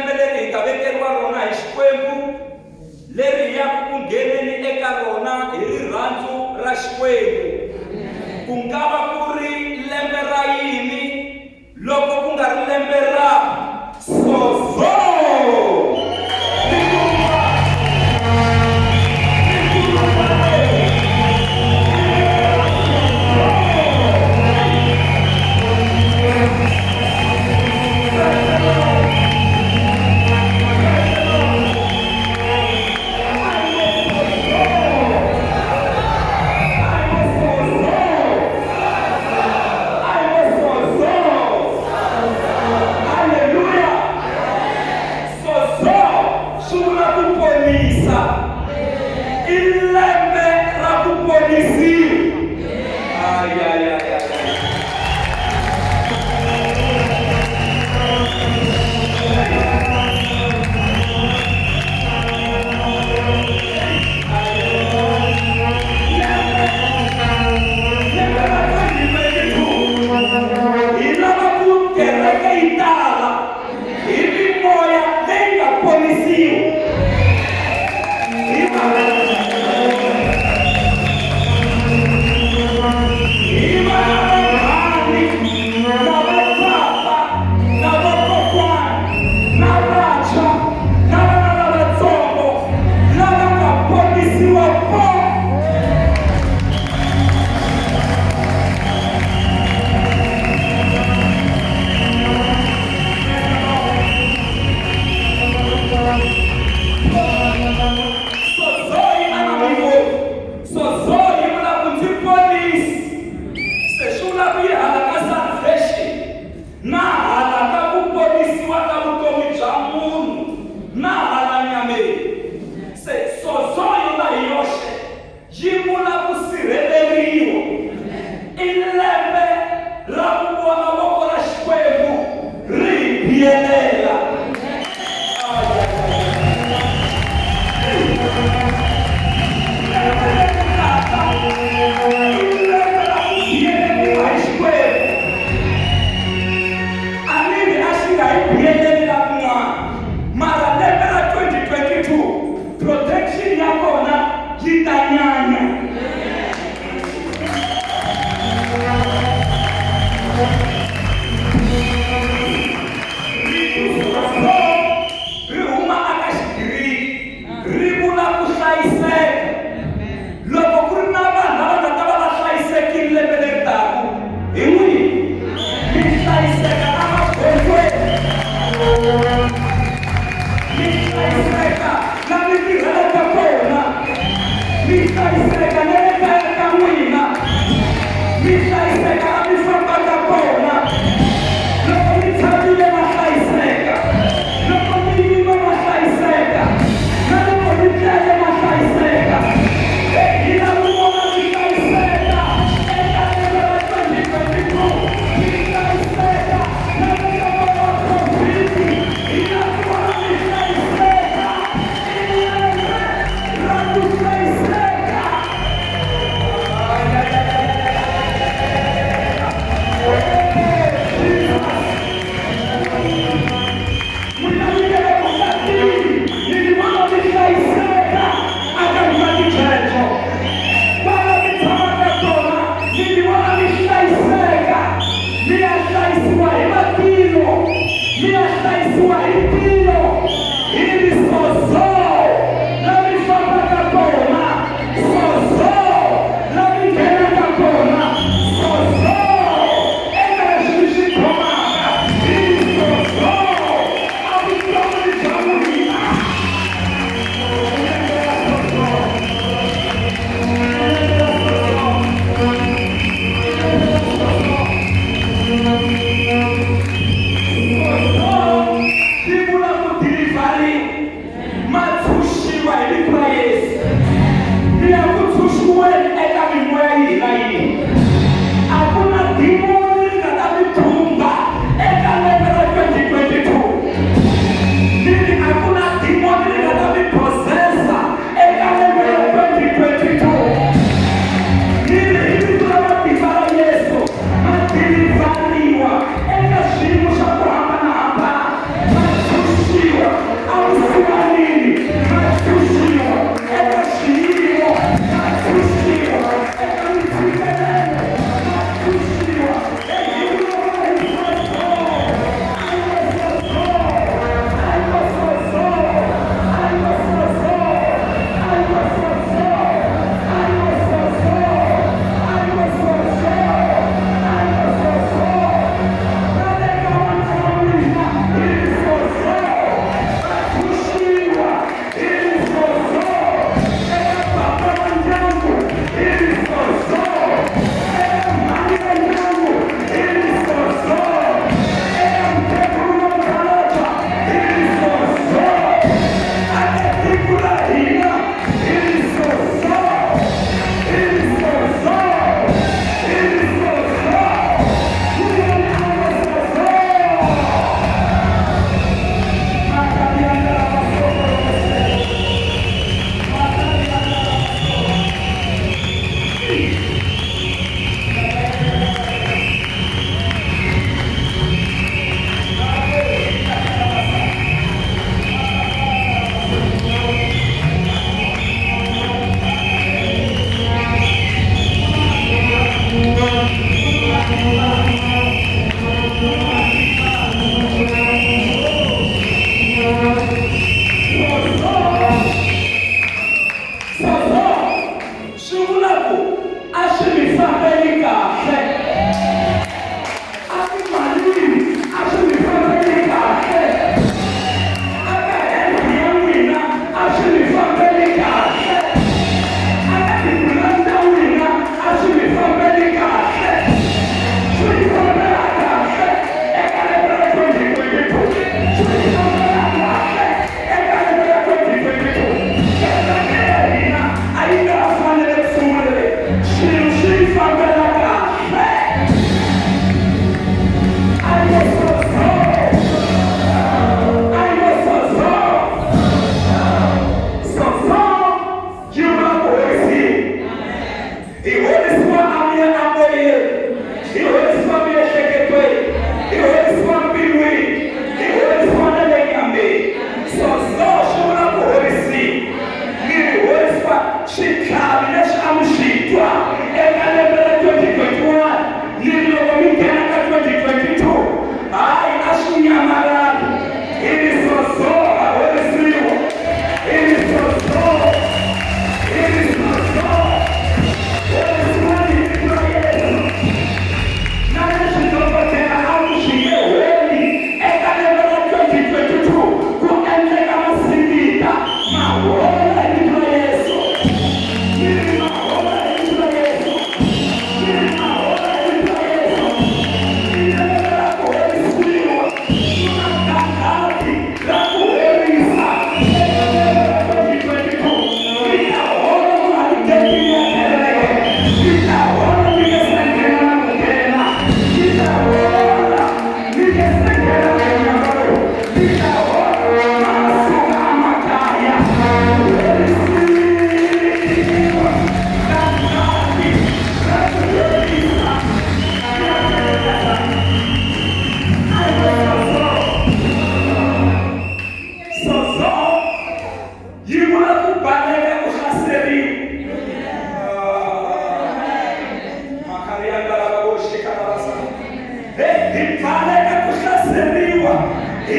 lembe leri hi ta vekeriwa rona hi Xikwembu, leri ya ku ngheneni eka rona hi rirhandzu ra Xikwembu. Ku nga va ku ri lembe ra yini loko ku nga ri lembe ra Sozo.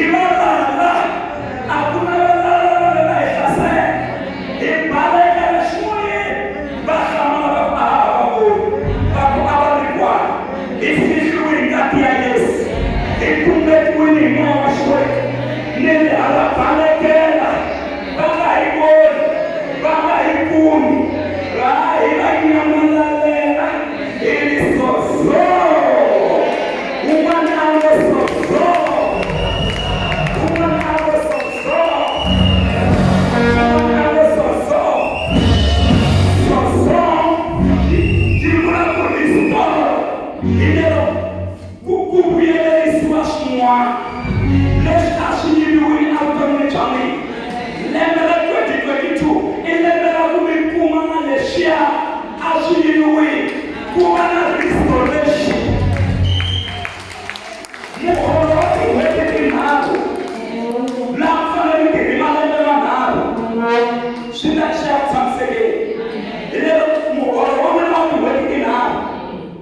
Ibalala. Hakuna lala ikase. Ibaleka shmoye. Bakama bako abalikuwa. Isijui ngati ya Yesu. Ikumbe kwini mwa shwe. Nele alabalekela. Baka iboni. Baka ikuni. Ila nyamalela. Ili soso. Umanawe soso. Umanawe soso. Umanawe soso. Soso. Jimura kulisporo. Ilero. Kukubuyele iswashmwa. Let's actually do it automatically. Lemela 2022. Ilemela kumikuma leshia. Actually do it. Kumana restoration. Muhoroti weketi nalo. Lamfana weketi malemela nalo. Shinda shia tamsege. Ilero muhoroti weketi nalo.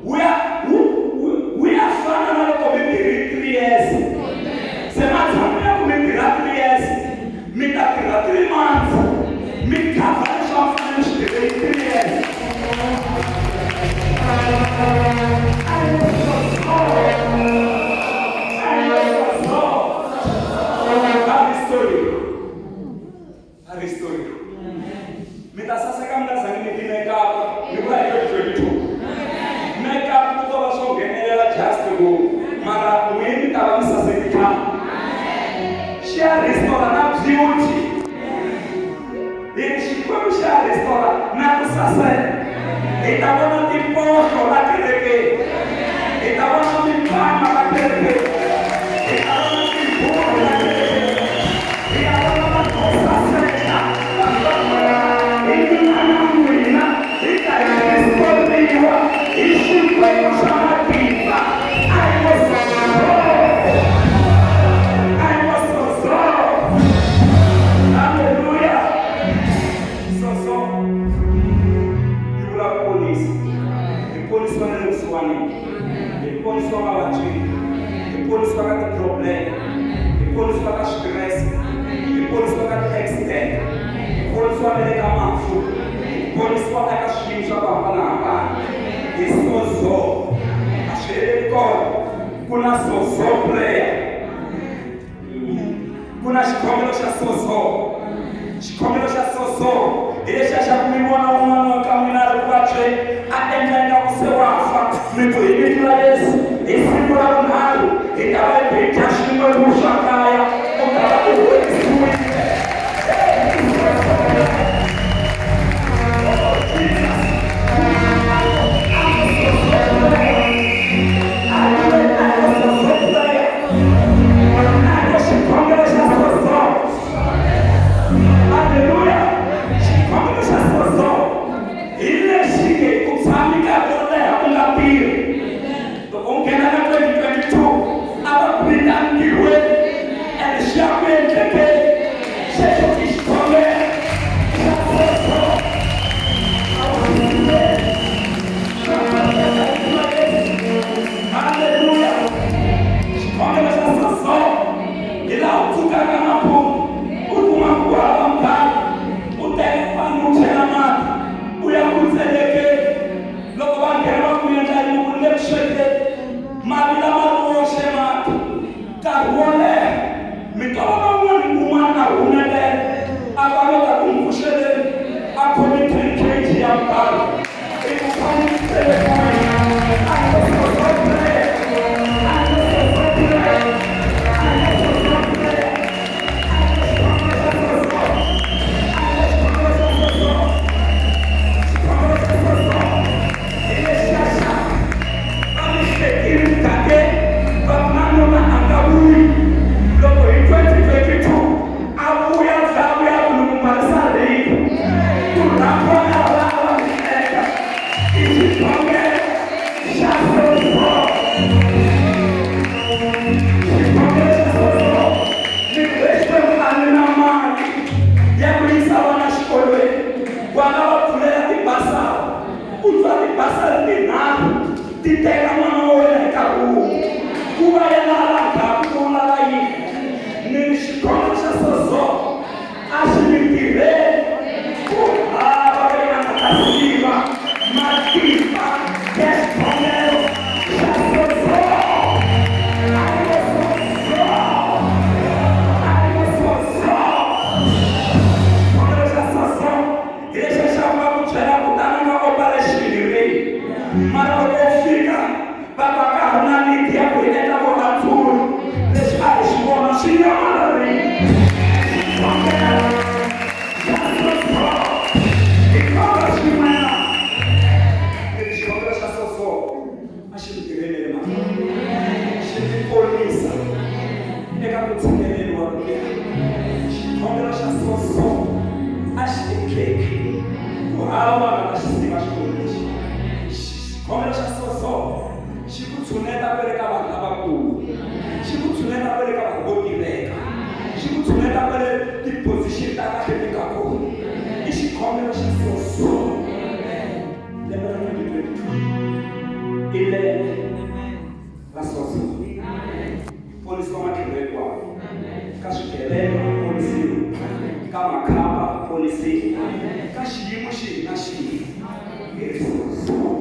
We are fana nalo komiti 3 years. Sematamia komiti 3 years. Mita 3 months. Mita financial finish 3 years. Aristotle. Mita sasa kama zangini di makeup, niwa hiyo 22. Makeup kuko baso generela just go. Mara muhimu kama sasa nika. Share restaurant na beauty. Ilishikwa share restaurant na kusasa. Itaona tiposho la keleke. Itaona tipama la keleke. Itaona tiposho la keleke. Itaona makosa seta. Ini anamwina. Itaispoliwa. Ishikwe kusamakipa. I was so strong. Hallelujah. So. Police wana uswani. Police wana wachini. Police wana problem. Police wana stress. Police wana extend. Police wana leka mafu. Police wana kashimsha kwa hapa. Isozo. Ashele kwa kuna sozo player. Kuna shikomelo cha sozo. Shikomelo cha sozo. Ile shasha kumimona umwana kamina rukache. Atenda kusewafa mituimikila Yesu isikula mhalu ikawa ipitashimwe mushakaya ukaba uwekisuwike ka makhamba polisi ka xiyimo xihi na xihi hi risoso.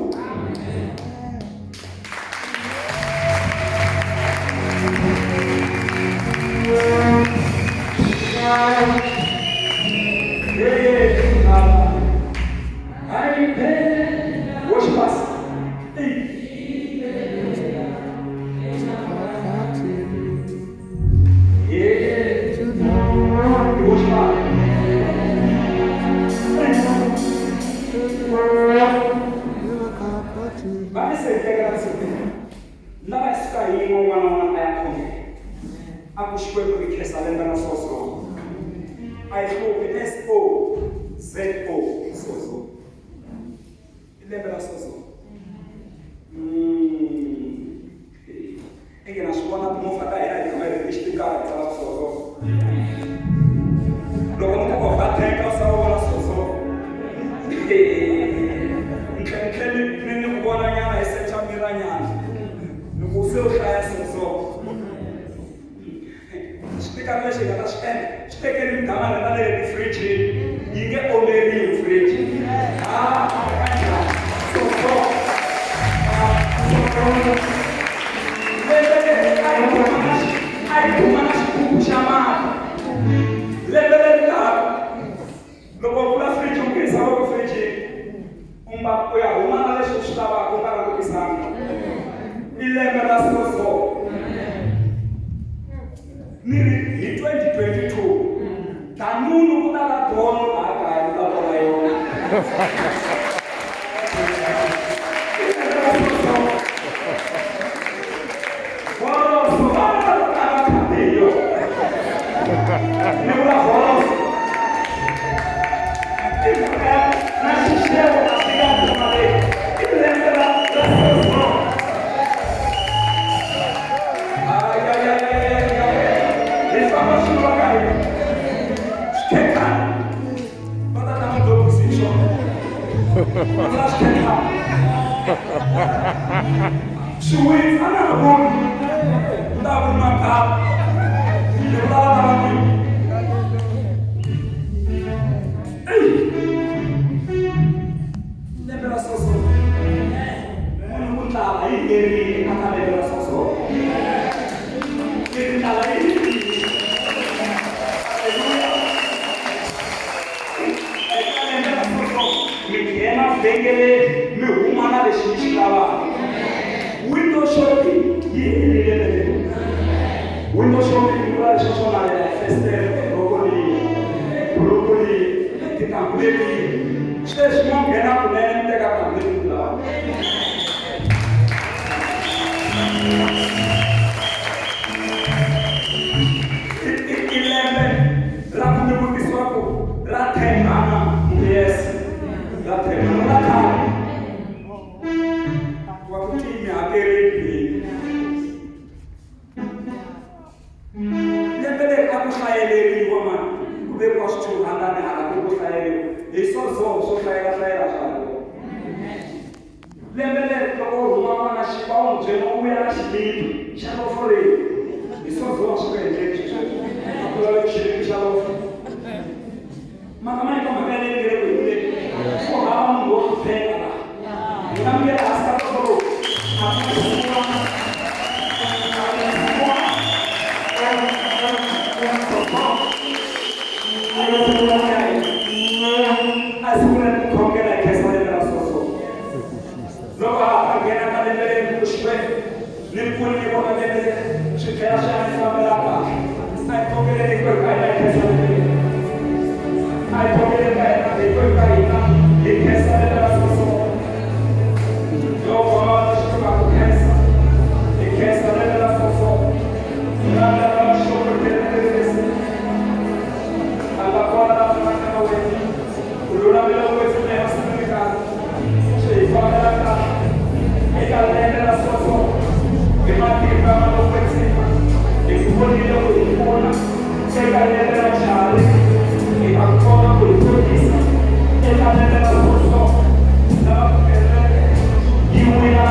You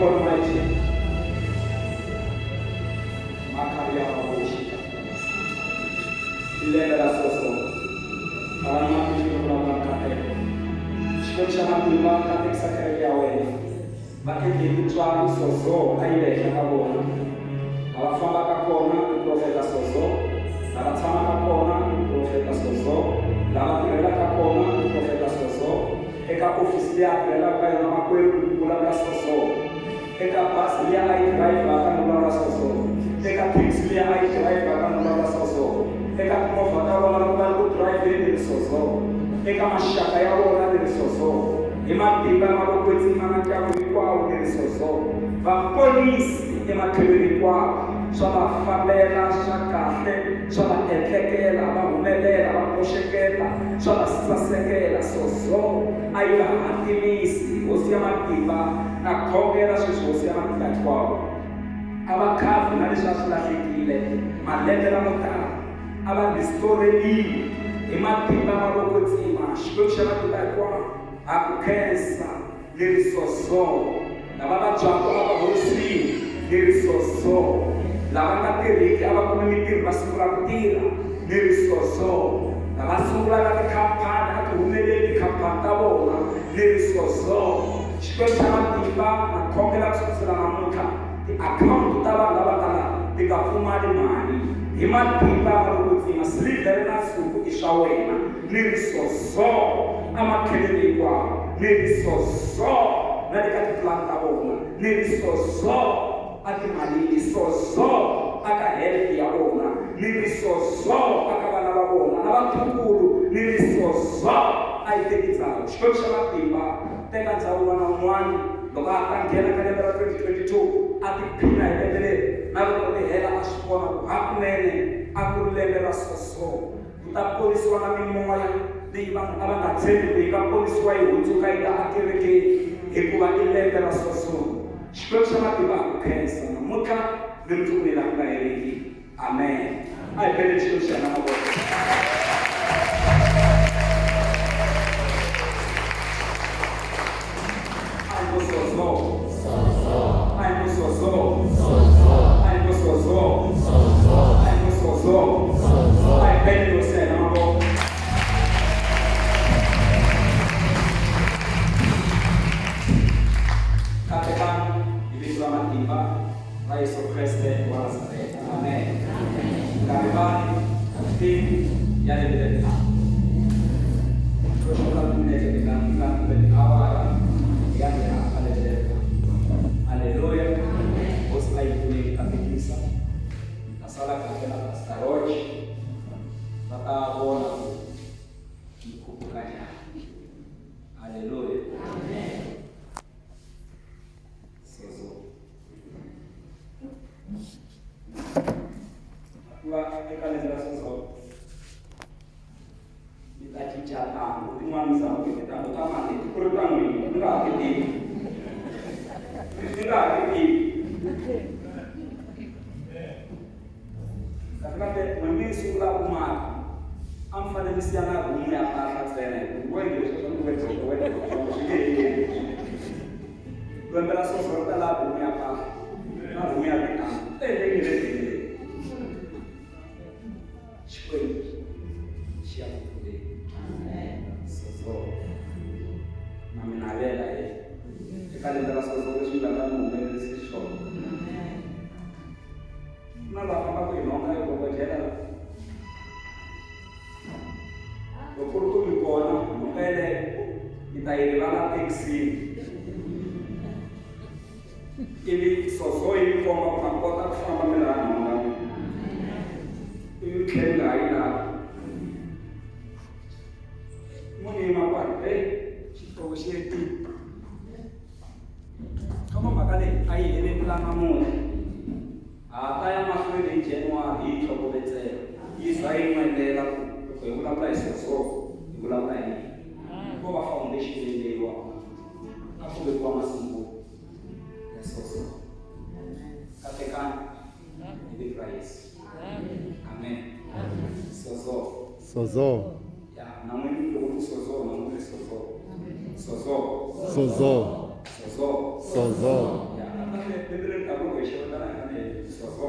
Almighty. Makaria Babushika. Ilera Soso. Alamati Kate. Shkochamatimba Kate Sakariawe. Baketi Mutuari Soso, Aile Kakabona. Alafamba Kakona, o profeta Soso. Alatama Kakona, o profeta Soso. Lamatirela Kakona, o profeta Soso. Eka ofisilia Trela Kaina Makwelu, Ulabra Soso. Eka Basilia Aikai Bakanula Soso. Eka Pixlia Aikai Bakanula Soso. Eka Mofata Wala Drive in Soso. Eka Mashaka Yawana in Soso. Ema Timba Makweti Manaka Kwa in Soso. Va police Ema Kwa. Sola Fabela, Shakate, Sola Etekela, Bahumelela, Bakoshekela, Sola Sasekela, Soso, Aiva Antimisi, Osiamativa, na Kogera, Osiamativa Kwao. Abakafu, Nadisha Hikile, Malevera Mota, Aba Distoreli, Ematimba Marokotima, Shkoshamativa Kwao, Akukensa, Lirisoso, Nababa Jako, Abahosi, Lirisoso. La banda teriki abakumitir basuraktira nirisoso la basura la kampana kumele kampanta bola nirisoso shkocha timba na kongela kusura namuka the account tabanga batala tikafuma mali imatimba barukutima slipper na suku ishawena nirisoso amakelele kwa nirisoso na dikatiplanta bola nirisoso Atimali soso akahelpi yabona nilisoso akabana babona nabathukulu nilisoso ayitekizalo shosha matimba teka nzawa na mwani loka akangena kalendera 2022 atiphina ibendele naloko hela ashikona hakunene akulembera soso utapoliswa na mimoya diba abangathembi ikapoliswa ihuthuka ida akereke hikuba ilembera soso Shkocha matiba kukensa na muka vimtukunila ngairiki. Amen. I pray that you shall know what. I go sozo. I go sozo. I go sozo. I go sozo. I pray that you shall know what. Katekan Matimba, Yesu Kristo wa Nazareti. Amen. Karibuni katika yale bila. Tunataka tunete bila awala yale haleluya. Haleluya. Osai kule kabisa. Nasala katika pastoral. Tataona mkubukanya. Haleluya. Amen. Kalendera soso itachichana utimwamisa ukitanda kama ni programu ndio akiti katika mwezi sura kumaka amfanya msichana kumu ya paka tena wewe Lembra soso tala kumu ya paka na kumu ya paka ile Kalendera soso sudah kan memiliki show. Nada apa que não é como era. O porto de Bona, o pele, Itairana Texi. Ele soso ele como uma cota que chama Milano. Ele quer ir lá. Muni uma parte, tipo cheio. Kama makale ai ele plana mo ataya mafrede January chokobetse Israel mandela ko yula place so yula place ko ba foundation ile wa afu kwa masimbo so katika ile price amen sozo ya na mwini ko sozo na mwini sozo Sozo. ya loko hi xewetana hi fanele hi soso